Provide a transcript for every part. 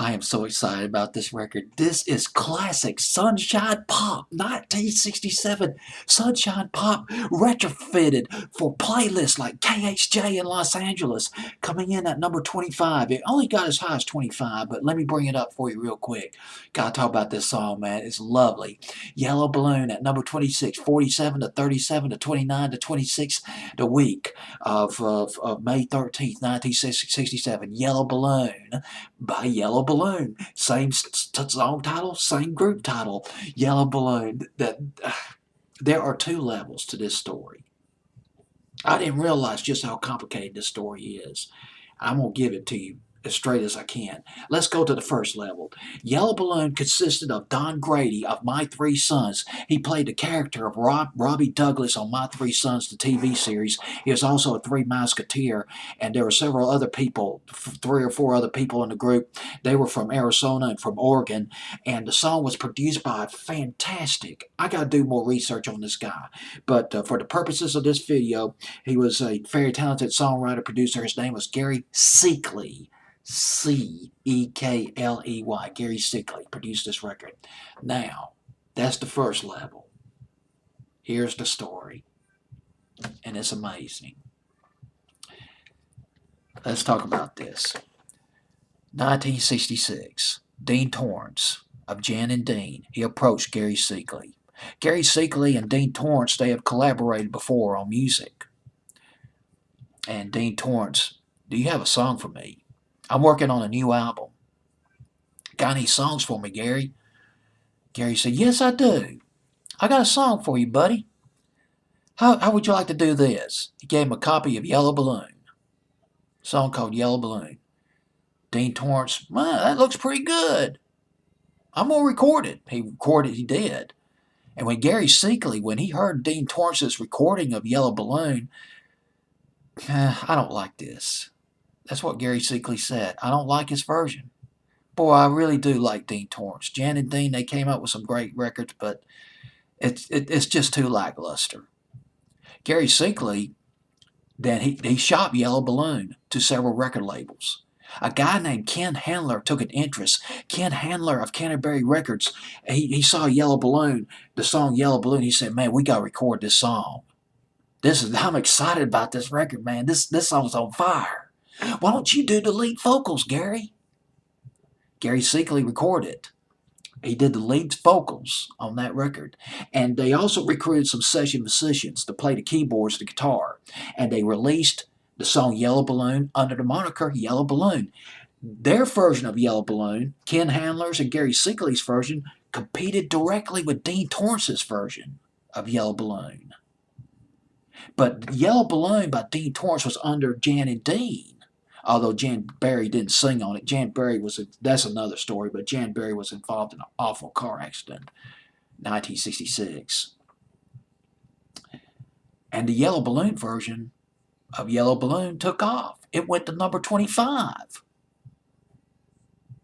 I am so excited about this record. This is classic Sunshine Pop, 1967 Sunshine Pop, retrofitted for playlists like KHJ in Los Angeles, coming in at number 25. It only got as high as 25, but let me bring it up for you real quick. Gotta talk about this song, man. It's lovely. Yellow Balloon at number 26, 47 to 37 to 29 to 26 the week of May 13th, 1967. Yellow Balloon by Yellow Balloon. Same song title, same group title. Yellow Balloon. There are two levels to this story. I didn't realize just how complicated this story is. I'm going to give it to you as straight as I can. Let's go to the first level. Yellow Balloon consisted of Don Grady of My Three Sons. He played the character of Robbie Douglas on My Three Sons, the TV series. He was also a Three Musketeer, and there were several other people, 3 or 4 other people in the group. They were from Arizona and from Oregon, and the song was produced by fantastic. I got to do more research on this guy, but for the purposes of this video, he was a very talented songwriter, producer. His name was Gary Seekley. C-E-K-L-E-Y. Gary Seekley produced this record. Now, that's the first level. Here's the story. And it's amazing. Let's talk about this. 1966. Dean Torrance of Jan and Dean. He approached Gary Seekley. Gary Seekley and Dean Torrance, they have collaborated before on music. And Dean Torrance, do you have a song for me? I'm working on a new album. Got any songs for me, Gary? Gary said, yes, I do. I got a song for you, buddy. How would you like to do this? He gave him a copy of Yellow Balloon. A song called Yellow Balloon. Dean Torrance, man, that looks pretty good. I'm going to record it. He did. And when Gary Seekley, when he heard Dean Torrance's recording of Yellow Balloon, I don't like this. That's what Gary Seekley said. I don't like his version. Boy, I really do like Dean Torrance. Jan and Dean, they came up with some great records, but it's just too lackluster. Gary Seekley, then he shopped Yellow Balloon to several record labels. A guy named Ken Handler took an interest. Ken Handler of Canterbury Records, he saw Yellow Balloon, the song Yellow Balloon. He said, man, we got to record this song. I'm excited about this record, man. This song's on fire. Why don't you do the lead vocals, Gary? Gary Seekley recorded. He did the lead vocals on that record. And they also recruited some session musicians to play the keyboards, the guitar. And they released the song Yellow Balloon under the moniker Yellow Balloon. Their version of Yellow Balloon, Ken Handler's and Gary Seekley's version, competed directly with Dean Torrance's version of Yellow Balloon. But Yellow Balloon by Dean Torrance was under Jan and Dean. Although Jan Berry didn't sing on it. That's another story, but Jan Berry was involved in an awful car accident in 1966. And the Yellow Balloon version of Yellow Balloon took off. It went to number 25.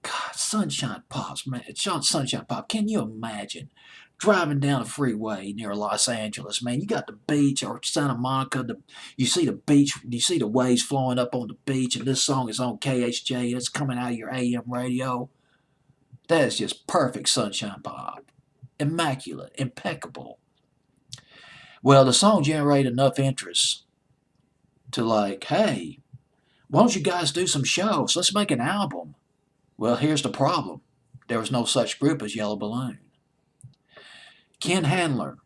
God, Sunshine Pops, man. Sunshine Pop. Can you imagine driving down a freeway near Los Angeles, man? You got the beach or Santa Monica. You see the beach. You see the waves flowing up on the beach, and this song is on KHJ. It's coming out of your AM radio. That is just perfect Sunshine Pop. Immaculate, impeccable. Well, the song generated enough interest to like, hey, why don't you guys do some shows? Let's make an album. Well, here's the problem. There was no such group as Yellow Balloon. Ken Handler,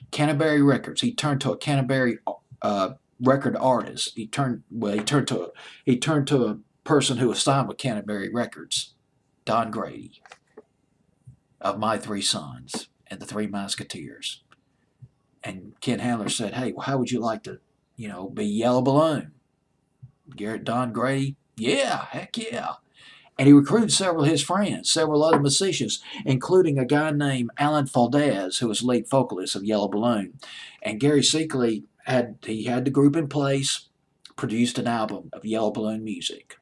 Canterbury Records. He turned to a Canterbury record artist. He turned to a person who was signed with Canterbury Records, Don Grady, of My Three Sons and the Three Musketeers. And Ken Handler said, "Hey, well, how would you like to, be Yellow Balloon?" Don Grady, yeah, heck yeah. And he recruited several of his friends, several other musicians, including a guy named Alan Valdez, who was lead vocalist of Yellow Balloon. And Gary Seekley had the group in place, produced an album of Yellow Balloon music.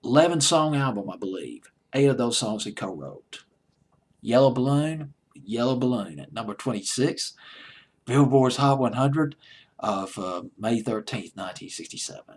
11-song album, I believe. 8 of those songs he co-wrote. Yellow Balloon at number 26, Billboard's Hot 100 of May 13th, 1967.